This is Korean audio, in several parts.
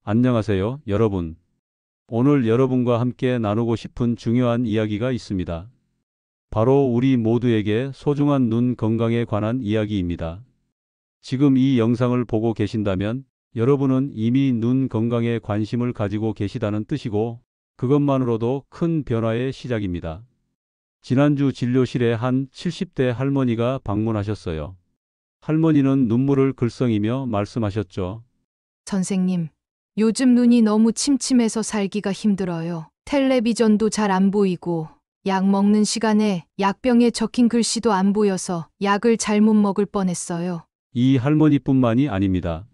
안녕하세요, 여러분. 오늘 여러분과 함께 나누고 싶은 중요한 이야기가 있습니다. 바로 우리 모두에게 소중한 눈 건강에 관한 이야기입니다. 지금 이 영상을 보고 계신다면 여러분은 이미 눈 건강에 관심을 가지고 계시다는 뜻이고, 그것만으로도 큰 변화의 시작입니다. 지난주 진료실에 한 70대 할머니가 방문하셨어요. 할머니는 눈물을 글썽이며 말씀하셨죠. 선생님, 요즘 눈이 너무 침침해서 살기가 힘들어요. 텔레비전도 잘 안 보이고, 약 먹는 시간에 약병에 적힌 글씨도 안 보여서 약을 잘못 먹을 뻔했어요. 이 할머니뿐만이 아닙니다.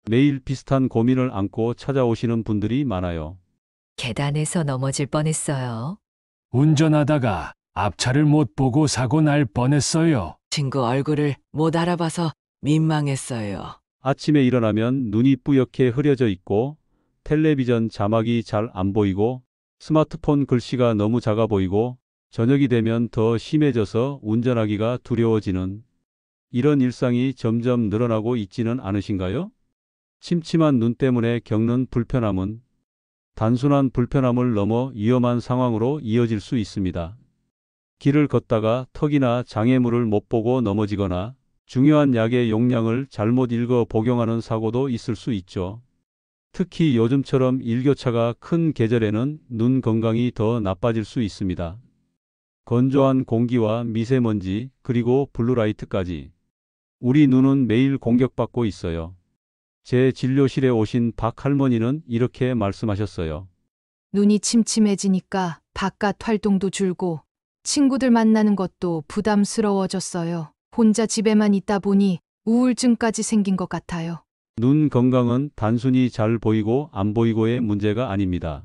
매일 비슷한 고민을 안고 찾아오시는 분들이 많아요. 계단에서 넘어질 뻔했어요. 운전하다가 앞차를 못 보고 사고 날 뻔했어요. 친구 얼굴을 못 알아봐서 민망했어요. 아침에 일어나면 눈이 뿌옇게 흐려져 있고, 텔레비전 자막이 잘 안 보이고, 스마트폰 글씨가 너무 작아 보이고, 저녁이 되면 더 심해져서 운전하기가 두려워지는 이런 일상이 점점 늘어나고 있지는 않으신가요? 침침한 눈 때문에 겪는 불편함은 단순한 불편함을 넘어 위험한 상황으로 이어질 수 있습니다. 길을 걷다가 턱이나 장애물을 못 보고 넘어지거나 중요한 약의 용량을 잘못 읽어 복용하는 사고도 있을 수 있죠. 특히 요즘처럼 일교차가 큰 계절에는 눈 건강이 더 나빠질 수 있습니다. 건조한 공기와 미세먼지, 그리고 블루라이트까지. 우리 눈은 매일 공격받고 있어요. 제 진료실에 오신 박 할머니는 이렇게 말씀하셨어요. 눈이 침침해지니까 바깥 활동도 줄고, 친구들 만나는 것도 부담스러워졌어요. 혼자 집에만 있다 보니 우울증까지 생긴 것 같아요. 눈 건강은 단순히 잘 보이고 안 보이고의 문제가 아닙니다.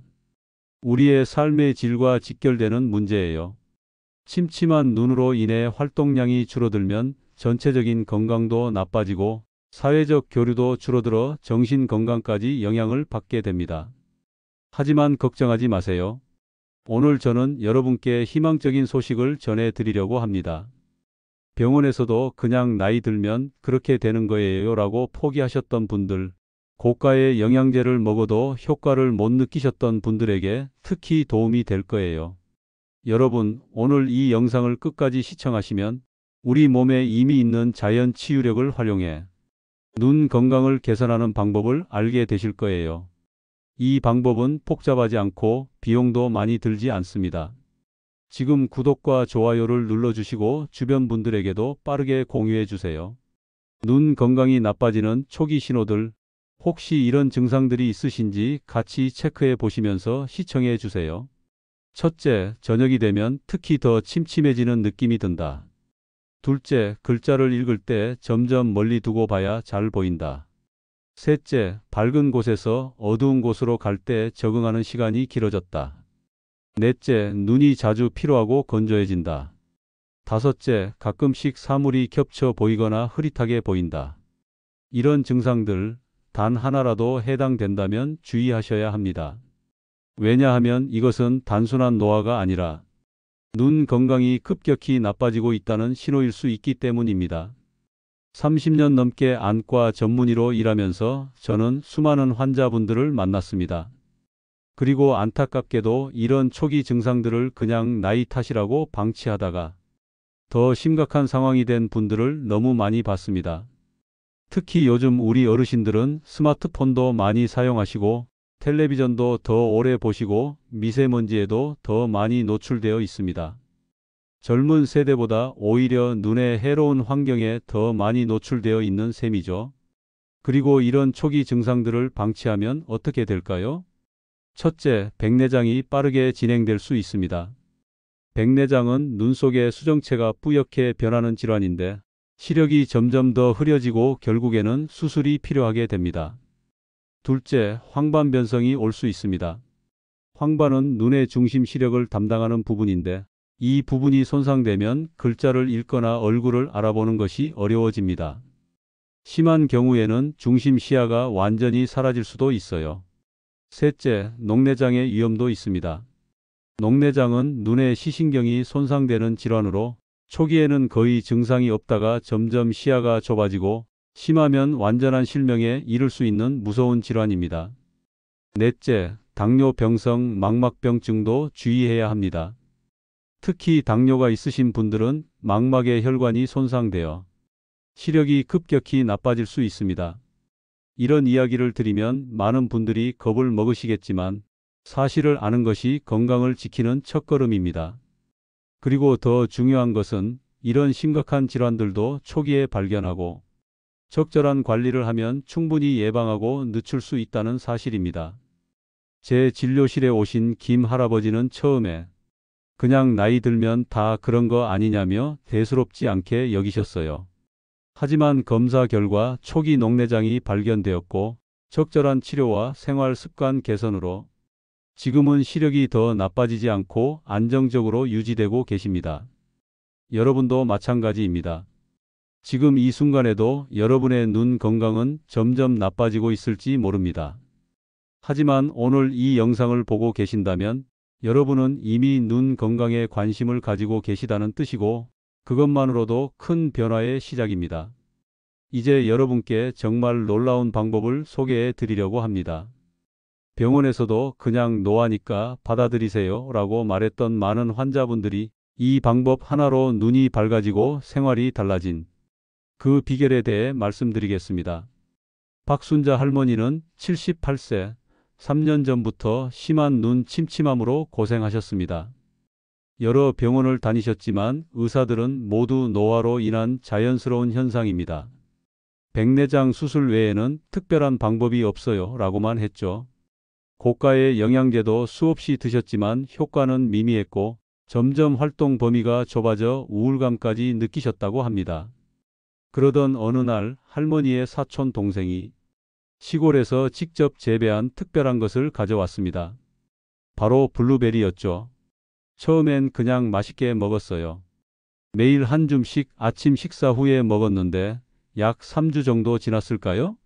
우리의 삶의 질과 직결되는 문제예요. 침침한 눈으로 인해 활동량이 줄어들면 전체적인 건강도 나빠지고 사회적 교류도 줄어들어 정신 건강까지 영향을 받게 됩니다. 하지만 걱정하지 마세요. 오늘 저는 여러분께 희망적인 소식을 전해드리려고 합니다. 병원에서도 그냥 나이 들면 그렇게 되는 거예요 라고 포기하셨던 분들, 고가의 영양제를 먹어도 효과를 못 느끼셨던 분들에게 특히 도움이 될 거예요. 여러분, 오늘 이 영상을 끝까지 시청하시면 우리 몸에 이미 있는 자연 치유력을 활용해 눈 건강을 개선하는 방법을 알게 되실 거예요. 이 방법은 복잡하지 않고 비용도 많이 들지 않습니다. 지금 구독과 좋아요를 눌러주시고 주변 분들에게도 빠르게 공유해 주세요. 눈 건강이 나빠지는 초기 신호들, 혹시 이런 증상들이 있으신지 같이 체크해 보시면서 시청해 주세요. 첫째, 저녁이 되면 특히 더 침침해지는 느낌이 든다. 둘째, 글자를 읽을 때 점점 멀리 두고 봐야 잘 보인다. 셋째, 밝은 곳에서 어두운 곳으로 갈 때 적응하는 시간이 길어졌다. 넷째, 눈이 자주 피로하고 건조해진다. 다섯째, 가끔씩 사물이 겹쳐 보이거나 흐릿하게 보인다. 이런 증상들 단 하나라도 해당된다면 주의하셔야 합니다. 왜냐하면 이것은 단순한 노화가 아니라 눈 건강이 급격히 나빠지고 있다는 신호일 수 있기 때문입니다. 30년 넘게 안과 전문의로 일하면서 저는 수많은 환자분들을 만났습니다. 그리고 안타깝게도 이런 초기 증상들을 그냥 나이 탓이라고 방치하다가 더 심각한 상황이 된 분들을 너무 많이 봤습니다. 특히 요즘 우리 어르신들은 스마트폰도 많이 사용하시고 텔레비전도 더 오래 보시고 미세먼지에도 더 많이 노출되어 있습니다. 젊은 세대보다 오히려 눈에 해로운 환경에 더 많이 노출되어 있는 셈이죠. 그리고 이런 초기 증상들을 방치하면 어떻게 될까요? 첫째, 백내장이 빠르게 진행될 수 있습니다. 백내장은 눈 속의 수정체가 뿌옇게 변하는 질환인데 시력이 점점 더 흐려지고 결국에는 수술이 필요하게 됩니다. 둘째, 황반 변성이 올 수 있습니다. 황반은 눈의 중심 시력을 담당하는 부분인데 이 부분이 손상되면 글자를 읽거나 얼굴을 알아보는 것이 어려워집니다. 심한 경우에는 중심 시야가 완전히 사라질 수도 있어요. 셋째, 녹내장의 위험도 있습니다. 녹내장은 눈의 시신경이 손상되는 질환으로 초기에는 거의 증상이 없다가 점점 시야가 좁아지고 심하면 완전한 실명에 이를 수 있는 무서운 질환입니다. 넷째, 당뇨병성 망막병증도 주의해야 합니다. 특히 당뇨가 있으신 분들은 망막의 혈관이 손상되어 시력이 급격히 나빠질 수 있습니다. 이런 이야기를 드리면 많은 분들이 겁을 먹으시겠지만 사실을 아는 것이 건강을 지키는 첫걸음입니다. 그리고 더 중요한 것은 이런 심각한 질환들도 초기에 발견하고 적절한 관리를 하면 충분히 예방하고 늦출 수 있다는 사실입니다. 제 진료실에 오신 김 할아버지는 처음에 그냥 나이 들면 다 그런 거 아니냐며 대수롭지 않게 여기셨어요. 하지만 검사 결과 초기 녹내장이 발견되었고 적절한 치료와 생활 습관 개선으로 지금은 시력이 더 나빠지지 않고 안정적으로 유지되고 계십니다. 여러분도 마찬가지입니다. 지금 이 순간에도 여러분의 눈 건강은 점점 나빠지고 있을지 모릅니다. 하지만 오늘 이 영상을 보고 계신다면 여러분은 이미 눈 건강에 관심을 가지고 계시다는 뜻이고 그것만으로도 큰 변화의 시작입니다. 이제 여러분께 정말 놀라운 방법을 소개해 드리려고 합니다. 병원에서도 그냥 노하니까 받아들이세요 라고 말했던 많은 환자분들이 이 방법 하나로 눈이 밝아지고 생활이 달라진 그 비결에 대해 말씀드리겠습니다. 박순자 할머니는 78세, 3년 전부터 심한 눈 침침함으로 고생하셨습니다. 여러 병원을 다니셨지만 의사들은 모두 노화로 인한 자연스러운 현상입니다. 백내장 수술 외에는 특별한 방법이 없어요 라고만 했죠. 고가의 영양제도 수없이 드셨지만 효과는 미미했고 점점 활동 범위가 좁아져 우울감까지 느끼셨다고 합니다. 그러던 어느 날 할머니의 사촌 동생이 시골에서 직접 재배한 특별한 것을 가져왔습니다. 바로 블루베리였죠. 처음엔 그냥 맛있게 먹었어요. 매일 한 줌씩 아침 식사 후에 먹었는데 약 3주 정도 지났을까요?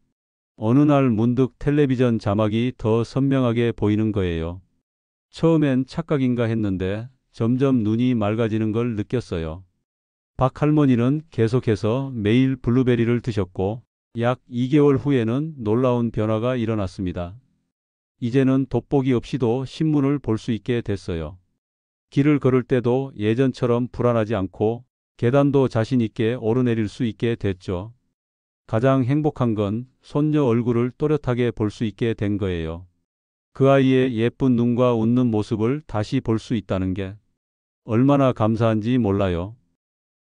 어느 날 문득 텔레비전 자막이 더 선명하게 보이는 거예요. 처음엔 착각인가 했는데 점점 눈이 맑아지는 걸 느꼈어요. 박 할머니는 계속해서 매일 블루베리를 드셨고 약 2개월 후에는 놀라운 변화가 일어났습니다. 이제는 돋보기 없이도 신문을 볼 수 있게 됐어요. 길을 걸을 때도 예전처럼 불안하지 않고 계단도 자신 있게 오르내릴 수 있게 됐죠. 가장 행복한 건 손녀 얼굴을 또렷하게 볼 수 있게 된 거예요. 그 아이의 예쁜 눈과 웃는 모습을 다시 볼 수 있다는 게 얼마나 감사한지 몰라요.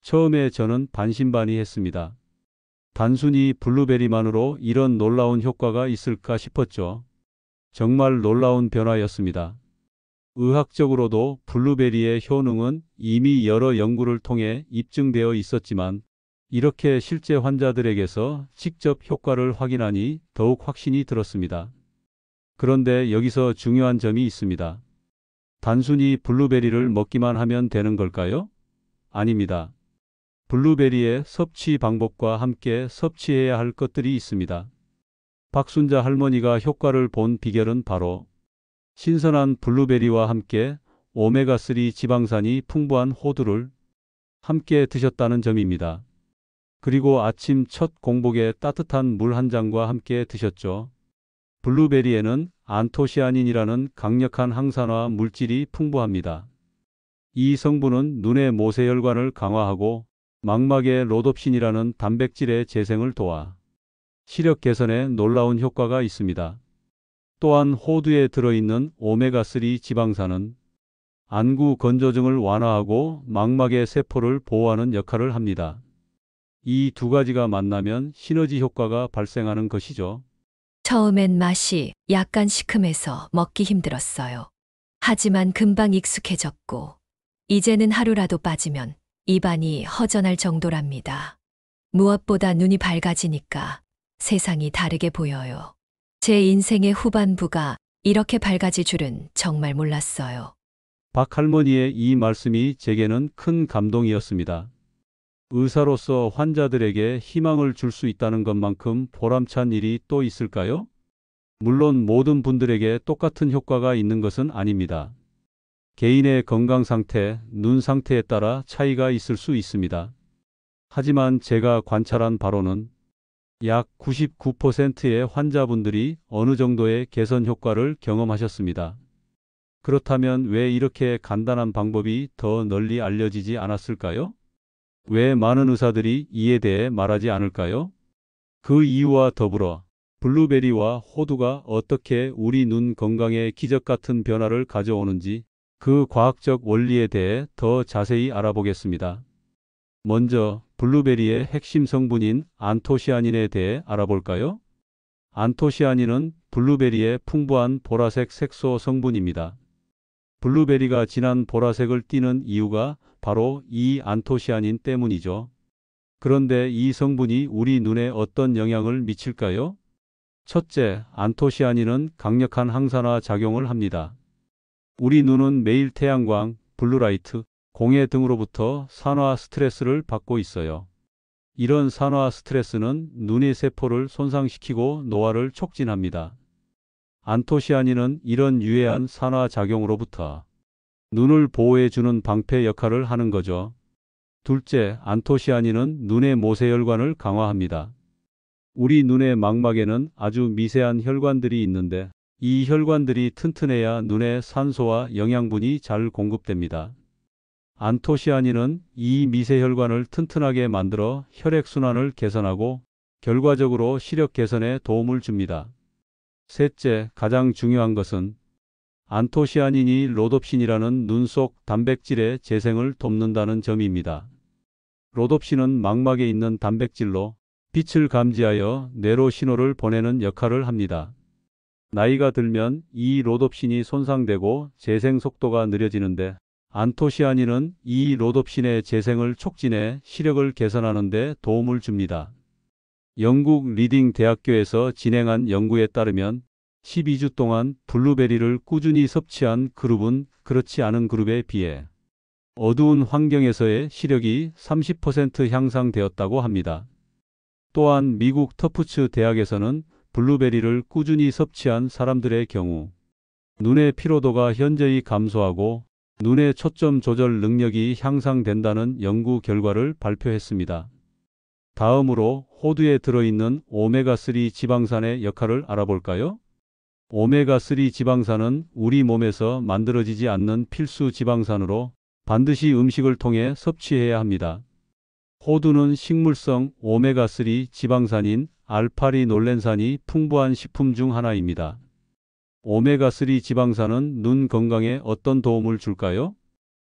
처음에 저는 반신반의했습니다. 단순히 블루베리만으로 이런 놀라운 효과가 있을까 싶었죠. 정말 놀라운 변화였습니다. 의학적으로도 블루베리의 효능은 이미 여러 연구를 통해 입증되어 있었지만 이렇게 실제 환자들에게서 직접 효과를 확인하니 더욱 확신이 들었습니다. 그런데 여기서 중요한 점이 있습니다. 단순히 블루베리를 먹기만 하면 되는 걸까요? 아닙니다. 블루베리의 섭취 방법과 함께 섭취해야 할 것들이 있습니다. 박순자 할머니가 효과를 본 비결은 바로 신선한 블루베리와 함께 오메가3 지방산이 풍부한 호두를 함께 드셨다는 점입니다. 그리고 아침 첫 공복에 따뜻한 물 한 잔과 함께 드셨죠. 블루베리에는 안토시아닌이라는 강력한 항산화 물질이 풍부합니다. 이 성분은 눈의 모세혈관을 강화하고 망막의 로놉신이라는 단백질의 재생을 도와 시력 개선에 놀라운 효과가 있습니다. 또한 호두에 들어있는 오메가3 지방산은 안구 건조증을 완화하고 망막의 세포를 보호하는 역할을 합니다. 이 두 가지가 만나면 시너지 효과가 발생하는 것이죠. 처음엔 맛이 약간 시큼해서 먹기 힘들었어요. 하지만 금방 익숙해졌고 이제는 하루라도 빠지면 입안이 허전할 정도랍니다. 무엇보다 눈이 밝아지니까 세상이 다르게 보여요. 제 인생의 후반부가 이렇게 밝아질 줄은 정말 몰랐어요. 박 할머니의 이 말씀이 제게는 큰 감동이었습니다. 의사로서 환자들에게 희망을 줄 수 있다는 것만큼 보람찬 일이 또 있을까요? 물론 모든 분들에게 똑같은 효과가 있는 것은 아닙니다. 개인의 건강 상태, 눈 상태에 따라 차이가 있을 수 있습니다. 하지만 제가 관찰한 바로는 약 99%의 환자분들이 어느 정도의 개선 효과를 경험하셨습니다. 그렇다면 왜 이렇게 간단한 방법이 더 널리 알려지지 않았을까요? 왜 많은 의사들이 이에 대해 말하지 않을까요? 그 이유와 더불어 블루베리와 호두가 어떻게 우리 눈 건강에 기적 같은 변화를 가져오는지 그 과학적 원리에 대해 더 자세히 알아보겠습니다. 먼저 블루베리의 핵심 성분인 안토시아닌에 대해 알아볼까요? 안토시아닌은 블루베리의 풍부한 보라색 색소 성분입니다. 블루베리가 진한 보라색을 띠는 이유가 바로 이 안토시아닌 때문이죠. 그런데 이 성분이 우리 눈에 어떤 영향을 미칠까요? 첫째, 안토시아닌은 강력한 항산화 작용을 합니다. 우리 눈은 매일 태양광, 블루라이트, 공해 등으로부터 산화 스트레스를 받고 있어요. 이런 산화 스트레스는 눈의 세포를 손상시키고 노화를 촉진합니다. 안토시아닌은 이런 유해한 산화 작용으로부터 눈을 보호해주는 방패 역할을 하는 거죠. 둘째, 안토시아닌은 눈의 모세혈관을 강화합니다. 우리 눈의 망막에는 아주 미세한 혈관들이 있는데 이 혈관들이 튼튼해야 눈에 산소와 영양분이 잘 공급됩니다. 안토시아닌은 이 미세혈관을 튼튼하게 만들어 혈액순환을 개선하고 결과적으로 시력 개선에 도움을 줍니다. 셋째, 가장 중요한 것은 안토시아닌이 로놉신이라는 눈 속 단백질의 재생을 돕는다는 점입니다. 로놉신은 망막에 있는 단백질로 빛을 감지하여 뇌로 신호를 보내는 역할을 합니다. 나이가 들면 이 로놉신이 손상되고 재생 속도가 느려지는데 안토시아닌은 이 로놉신의 재생을 촉진해 시력을 개선하는 데 도움을 줍니다. 영국 리딩 대학교에서 진행한 연구에 따르면 12주 동안 블루베리를 꾸준히 섭취한 그룹은 그렇지 않은 그룹에 비해 어두운 환경에서의 시력이 30% 향상되었다고 합니다. 또한 미국 터프츠 대학에서는 블루베리를 꾸준히 섭취한 사람들의 경우 눈의 피로도가 현저히 감소하고 눈의 초점 조절 능력이 향상된다는 연구 결과를 발표했습니다. 다음으로 호두에 들어있는 오메가3 지방산의 역할을 알아볼까요? 오메가3 지방산은 우리 몸에서 만들어지지 않는 필수 지방산으로 반드시 음식을 통해 섭취해야 합니다. 호두는 식물성 오메가3 지방산인 알파리놀렌산이 풍부한 식품 중 하나입니다. 오메가3 지방산은 눈 건강에 어떤 도움을 줄까요?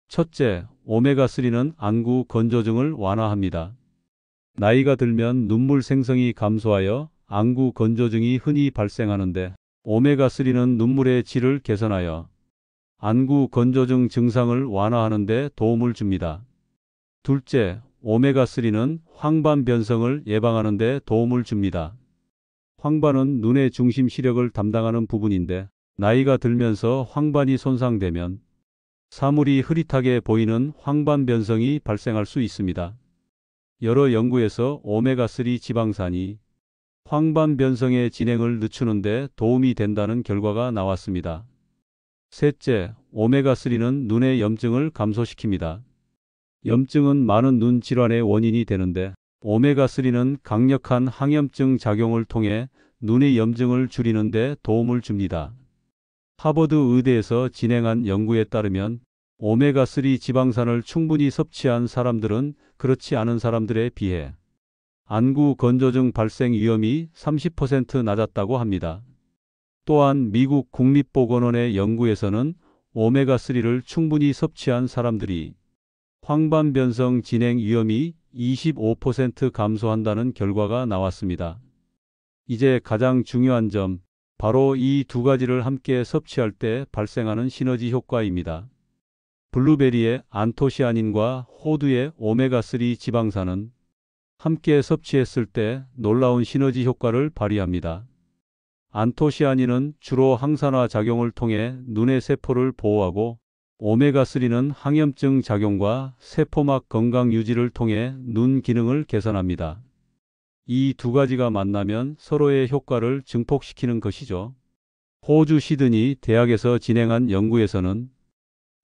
첫째, 오메가3는 안구 건조증을 완화합니다. 나이가 들면 눈물 생성이 감소하여 안구 건조증이 흔히 발생하는데 오메가3는 눈물의 질을 개선하여 안구 건조증 증상을 완화하는 데 도움을 줍니다. 둘째, 오메가3는 황반 변성을 예방하는 데 도움을 줍니다. 황반은 눈의 중심 시력을 담당하는 부분인데 나이가 들면서 황반이 손상되면 사물이 흐릿하게 보이는 황반 변성이 발생할 수 있습니다. 여러 연구에서 오메가3 지방산이 황반 변성의 진행을 늦추는 데 도움이 된다는 결과가 나왔습니다. 셋째, 오메가3는 눈의 염증을 감소시킵니다. 염증은 많은 눈 질환의 원인이 되는데 오메가3는 강력한 항염증 작용을 통해 눈의 염증을 줄이는 데 도움을 줍니다. 하버드 의대에서 진행한 연구에 따르면 오메가3 지방산을 충분히 섭취한 사람들은 그렇지 않은 사람들에 비해 안구 건조증 발생 위험이 30% 낮았다고 합니다. 또한 미국 국립보건원의 연구에서는 오메가3를 충분히 섭취한 사람들이 황반 변성 진행 위험이 25% 감소한다는 결과가 나왔습니다. 이제 가장 중요한 점, 바로 이 두 가지를 함께 섭취할 때 발생하는 시너지 효과입니다. 블루베리의 안토시아닌과 호두의 오메가3 지방산은 함께 섭취했을 때 놀라운 시너지 효과를 발휘합니다. 안토시아닌은 주로 항산화 작용을 통해 눈의 세포를 보호하고 오메가3는 항염증 작용과 세포막 건강 유지를 통해 눈 기능을 개선합니다. 이 두 가지가 만나면 서로의 효과를 증폭시키는 것이죠. 호주 시드니 대학에서 진행한 연구에서는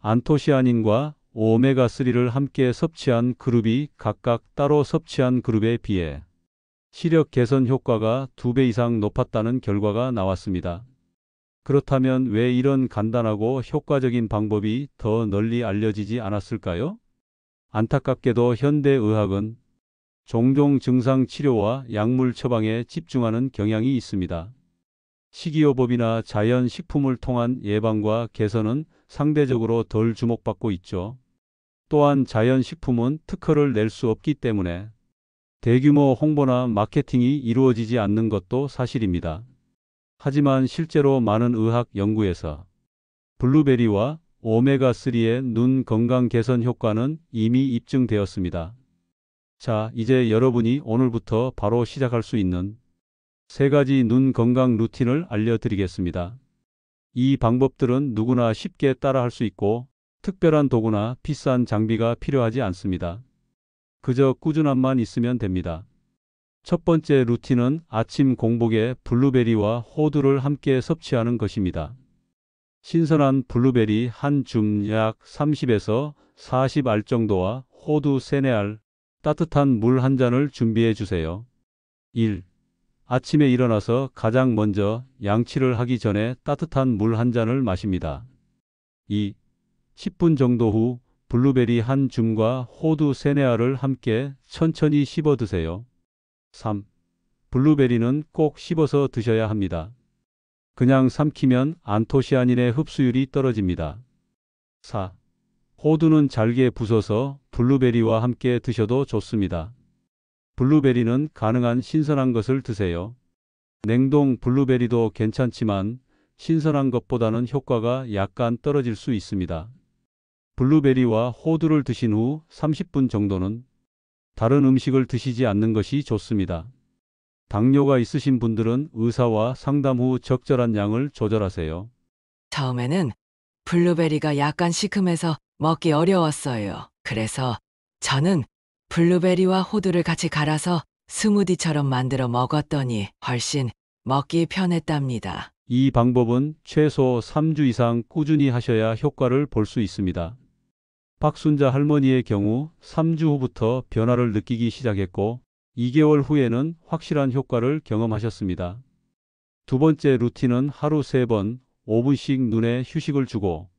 안토시아닌과 오메가3를 함께 섭취한 그룹이 각각 따로 섭취한 그룹에 비해 시력 개선 효과가 2배 이상 높았다는 결과가 나왔습니다. 그렇다면 왜 이런 간단하고 효과적인 방법이 더 널리 알려지지 않았을까요? 안타깝게도 현대의학은 종종 증상 치료와 약물 처방에 집중하는 경향이 있습니다. 식이요법이나 자연식품을 통한 예방과 개선은 상대적으로 덜 주목받고 있죠. 또한 자연식품은 특허를 낼 수 없기 때문에 대규모 홍보나 마케팅이 이루어지지 않는 것도 사실입니다. 하지만 실제로 많은 의학 연구에서 블루베리와 오메가3의 눈 건강 개선 효과는 이미 입증되었습니다. 자, 이제 여러분이 오늘부터 바로 시작할 수 있는 3가지 눈 건강 루틴을 알려드리겠습니다. 이 방법들은 누구나 쉽게 따라할 수 있고 특별한 도구나 비싼 장비가 필요하지 않습니다. 그저 꾸준함만 있으면 됩니다. 첫 번째 루틴은 아침 공복에 블루베리와 호두를 함께 섭취하는 것입니다. 신선한 블루베리 한 줌 약 30에서 40알 정도와 호두 3-4알, 따뜻한 물 한 잔을 준비해 주세요. 1. 아침에 일어나서 가장 먼저 양치를 하기 전에 따뜻한 물 한 잔을 마십니다. 2. 10분 정도 후 블루베리 한 줌과 호두 3-4알을 함께 천천히 씹어 드세요. 3. 블루베리는 꼭 씹어서 드셔야 합니다. 그냥 삼키면 안토시아닌의 흡수율이 떨어집니다. 4. 호두는 잘게 부숴서 블루베리와 함께 드셔도 좋습니다. 블루베리는 가능한 신선한 것을 드세요. 냉동 블루베리도 괜찮지만 신선한 것보다는 효과가 약간 떨어질 수 있습니다. 블루베리와 호두를 드신 후 30분 정도는 다른 음식을 드시지 않는 것이 좋습니다. 당뇨가 있으신 분들은 의사와 상담 후 적절한 양을 조절하세요. 처음에는 블루베리가 약간 시큼해서 먹기 어려웠어요. 그래서 저는 블루베리와 호두를 같이 갈아서 스무디처럼 만들어 먹었더니 훨씬 먹기 편했답니다. 이 방법은 최소 3주 이상 꾸준히 하셔야 효과를 볼 수 있습니다. 박순자 할머니의 경우 3주 후부터 변화를 느끼기 시작했고 2개월 후에는 확실한 효과를 경험하셨습니다. 두 번째 루틴은 하루 3번 5분씩 눈에 휴식을 주고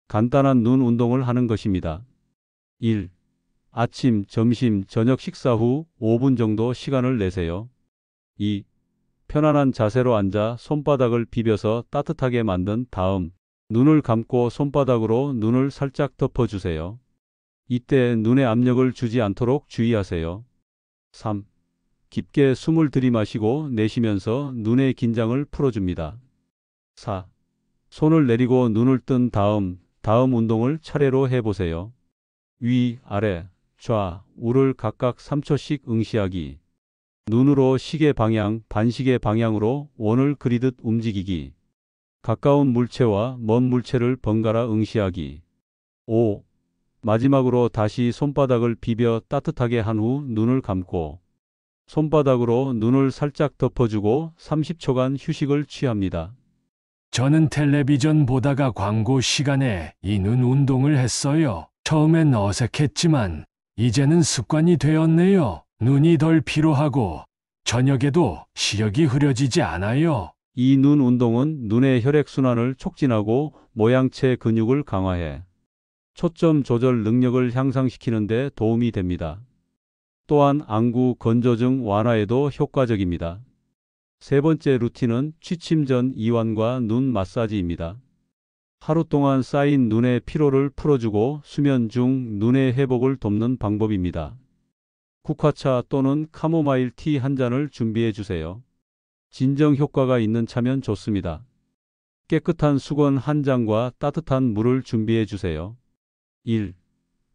간단한 눈 운동을 하는 것입니다. 1. 아침, 점심, 저녁 식사 후 5분 정도 시간을 내세요. 2. 편안한 자세로 앉아 손바닥을 비벼서 따뜻하게 만든 다음 눈을 감고 손바닥으로 눈을 살짝 덮어주세요. 이때 눈에 압력을 주지 않도록 주의하세요. 3. 깊게 숨을 들이마시고 내쉬면서 눈의 긴장을 풀어줍니다. 4. 손을 내리고 눈을 뜬 다음 운동을 차례로 해보세요. 위, 아래, 좌, 우를 각각 3초씩 응시하기. 눈으로 시계 방향, 반시계 방향으로 원을 그리듯 움직이기. 가까운 물체와 먼 물체를 번갈아 응시하기. 5. 마지막으로 다시 손바닥을 비벼 따뜻하게 한 후 눈을 감고 손바닥으로 눈을 살짝 덮어주고 30초간 휴식을 취합니다. 저는 텔레비전 보다가 광고 시간에 이 눈 운동을 했어요. 처음엔 어색했지만 이제는 습관이 되었네요. 눈이 덜 피로하고 저녁에도 시력이 흐려지지 않아요. 이 눈 운동은 눈의 혈액순환을 촉진하고 모양체 근육을 강화해 초점 조절 능력을 향상시키는 데 도움이 됩니다. 또한 안구 건조증 완화에도 효과적입니다. 세 번째 루틴은 취침 전 이완과 눈 마사지입니다. 하루 동안 쌓인 눈의 피로를 풀어주고 수면 중 눈의 회복을 돕는 방법입니다. 국화차 또는 카모마일 티 한 잔을 준비해 주세요. 진정 효과가 있는 차면 좋습니다. 깨끗한 수건 한 장과 따뜻한 물을 준비해 주세요. 1.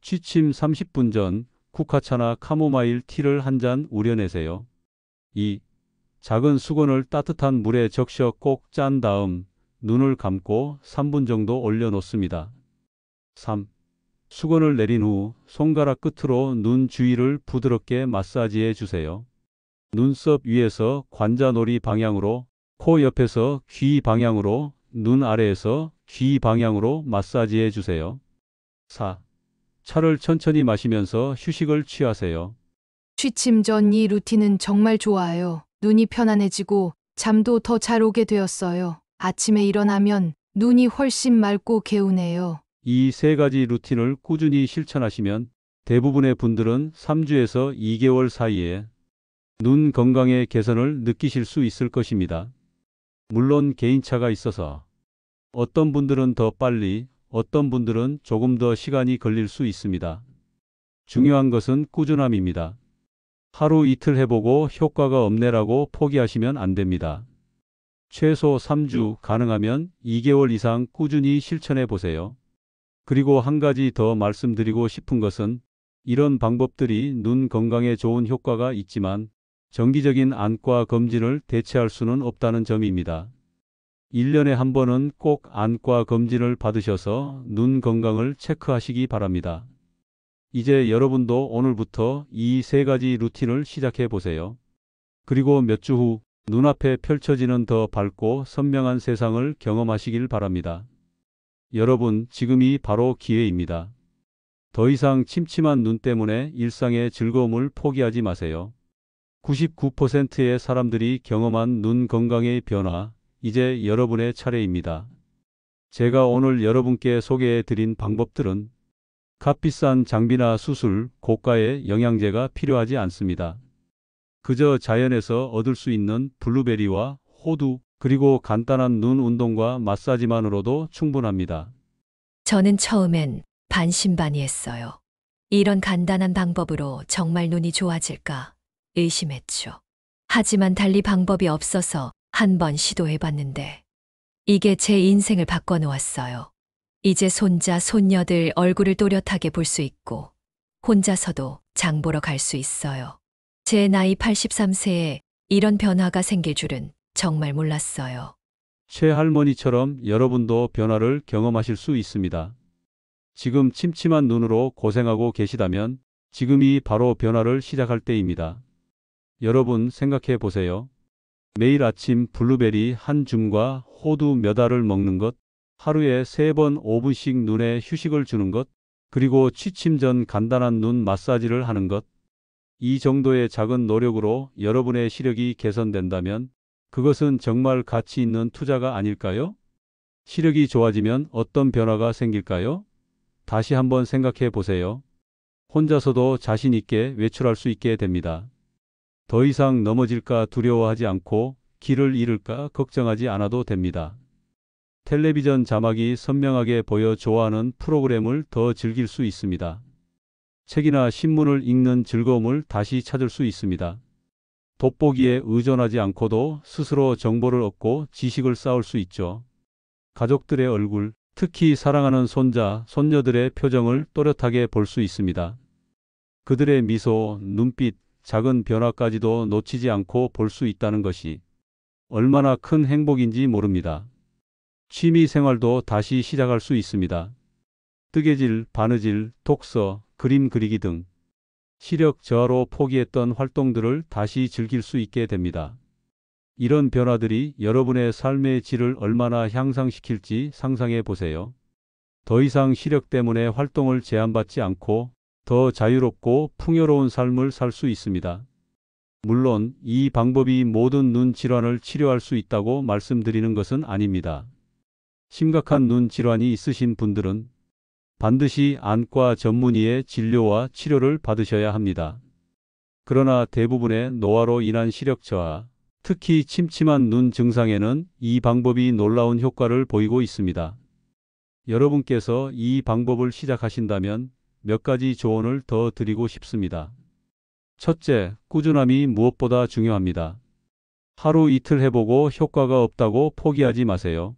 취침 30분 전 국화차나 카모마일 티를 한 잔 우려내세요. 2. 작은 수건을 따뜻한 물에 적셔 꼭 짠 다음 눈을 감고 3분 정도 올려놓습니다. 3. 수건을 내린 후 손가락 끝으로 눈 주위를 부드럽게 마사지해 주세요. 눈썹 위에서 관자놀이 방향으로, 코 옆에서 귀 방향으로, 눈 아래에서 귀 방향으로 마사지해 주세요. 4. 차를 천천히 마시면서 휴식을 취하세요. 취침 전 이 루틴은 정말 좋아요. 눈이 편안해지고 잠도 더 잘 오게 되었어요. 아침에 일어나면 눈이 훨씬 맑고 개운해요. 이 세 가지 루틴을 꾸준히 실천하시면 대부분의 분들은 3주에서 2개월 사이에 눈 건강의 개선을 느끼실 수 있을 것입니다. 물론 개인차가 있어서 어떤 분들은 더 빨리, 어떤 분들은 조금 더 시간이 걸릴 수 있습니다. 중요한 것은 꾸준함입니다. 하루 이틀 해보고 효과가 없네라고 포기하시면 안 됩니다. 최소 3주, 가능하면 2개월 이상 꾸준히 실천해 보세요. 그리고 한 가지 더 말씀드리고 싶은 것은 이런 방법들이 눈 건강에 좋은 효과가 있지만 정기적인 안과 검진을 대체할 수는 없다는 점입니다. 1년에 한 번은 꼭 안과 검진을 받으셔서 눈 건강을 체크하시기 바랍니다. 이제 여러분도 오늘부터 이 세 가지 루틴을 시작해 보세요. 그리고 몇 주 후 눈앞에 펼쳐지는 더 밝고 선명한 세상을 경험하시길 바랍니다. 여러분, 지금이 바로 기회입니다. 더 이상 침침한 눈 때문에 일상의 즐거움을 포기하지 마세요. 99%의 사람들이 경험한 눈 건강의 변화, 이제 여러분의 차례입니다. 제가 오늘 여러분께 소개해 드린 방법들은 값비싼 장비나 수술, 고가의 영양제가 필요하지 않습니다. 그저 자연에서 얻을 수 있는 블루베리와 호두, 그리고 간단한 눈 운동과 마사지만으로도 충분합니다. 저는 처음엔 반신반의했어요. 이런 간단한 방법으로 정말 눈이 좋아질까 의심했죠. 하지만 달리 방법이 없어서 한번 시도해봤는데 이게 제 인생을 바꿔놓았어요. 이제 손자, 손녀들 얼굴을 또렷하게 볼 수 있고 혼자서도 장 보러 갈 수 있어요. 제 나이 83세에 이런 변화가 생길 줄은 정말 몰랐어요. 최할머니처럼 여러분도 변화를 경험하실 수 있습니다. 지금 침침한 눈으로 고생하고 계시다면 지금이 바로 변화를 시작할 때입니다. 여러분 생각해 보세요. 매일 아침 블루베리 한 줌과 호두 몇 알을 먹는 것, 하루에 3번 5분씩 눈에 휴식을 주는 것, 그리고 취침 전 간단한 눈 마사지를 하는 것. 이 정도의 작은 노력으로 여러분의 시력이 개선된다면 그것은 정말 가치 있는 투자가 아닐까요? 시력이 좋아지면 어떤 변화가 생길까요? 다시 한번 생각해 보세요. 혼자서도 자신 있게 외출할 수 있게 됩니다. 더 이상 넘어질까 두려워하지 않고 길을 잃을까 걱정하지 않아도 됩니다. 텔레비전 자막이 선명하게 보여 좋아하는 프로그램을 더 즐길 수 있습니다. 책이나 신문을 읽는 즐거움을 다시 찾을 수 있습니다. 돋보기에 의존하지 않고도 스스로 정보를 얻고 지식을 쌓을 수 있죠. 가족들의 얼굴, 특히 사랑하는 손자, 손녀들의 표정을 또렷하게 볼 수 있습니다. 그들의 미소, 눈빛, 작은 변화까지도 놓치지 않고 볼 수 있다는 것이 얼마나 큰 행복인지 모릅니다. 취미 생활도 다시 시작할 수 있습니다. 뜨개질, 바느질, 독서, 그림 그리기 등 시력 저하로 포기했던 활동들을 다시 즐길 수 있게 됩니다. 이런 변화들이 여러분의 삶의 질을 얼마나 향상시킬지 상상해 보세요. 더 이상 시력 때문에 활동을 제한받지 않고 더 자유롭고 풍요로운 삶을 살 수 있습니다. 물론 이 방법이 모든 눈 질환을 치료할 수 있다고 말씀드리는 것은 아닙니다. 심각한 눈 질환이 있으신 분들은 반드시 안과 전문의의 진료와 치료를 받으셔야 합니다. 그러나 대부분의 노화로 인한 시력 저하, 특히 침침한 눈 증상에는 이 방법이 놀라운 효과를 보이고 있습니다. 여러분께서 이 방법을 시작하신다면 몇 가지 조언을 더 드리고 싶습니다. 첫째, 꾸준함이 무엇보다 중요합니다. 하루 이틀 해보고 효과가 없다고 포기하지 마세요.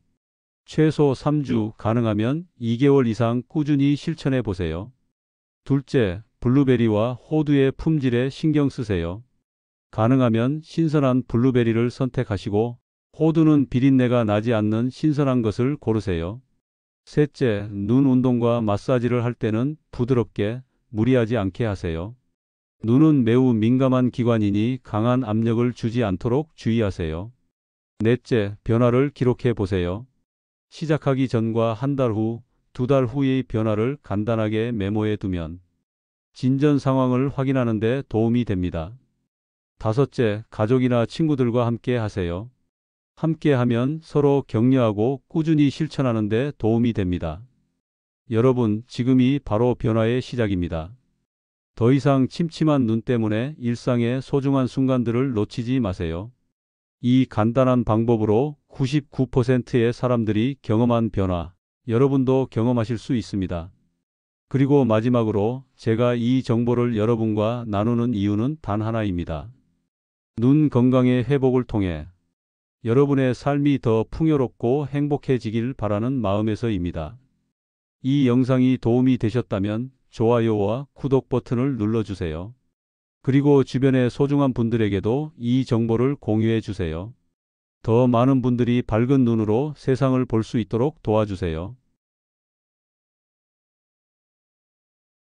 최소 3주, 가능하면 2개월 이상 꾸준히 실천해 보세요. 둘째, 블루베리와 호두의 품질에 신경 쓰세요. 가능하면 신선한 블루베리를 선택하시고 호두는 비린내가 나지 않는 신선한 것을 고르세요. 셋째, 눈 운동과 마사지를 할 때는 부드럽게, 무리하지 않게 하세요. 눈은 매우 민감한 기관이니 강한 압력을 주지 않도록 주의하세요. 넷째, 변화를 기록해 보세요. 시작하기 전과 한 달 후, 2달 후의 변화를 간단하게 메모해 두면 진전 상황을 확인하는 데 도움이 됩니다. 다섯째, 가족이나 친구들과 함께 하세요. 함께 하면 서로 격려하고 꾸준히 실천하는 데 도움이 됩니다. 여러분, 지금이 바로 변화의 시작입니다. 더 이상 침침한 눈 때문에 일상의 소중한 순간들을 놓치지 마세요. 이 간단한 방법으로 99%의 사람들이 경험한 변화, 여러분도 경험하실 수 있습니다. 그리고 마지막으로 제가 이 정보를 여러분과 나누는 이유는 단 하나입니다. 눈 건강의 회복을 통해 여러분의 삶이 더 풍요롭고 행복해지길 바라는 마음에서입니다. 이 영상이 도움이 되셨다면 좋아요와 구독 버튼을 눌러주세요. 그리고 주변의 소중한 분들에게도 이 정보를 공유해 주세요. 더 많은 분들이 밝은 눈으로 세상을 볼 수 있도록 도와주세요.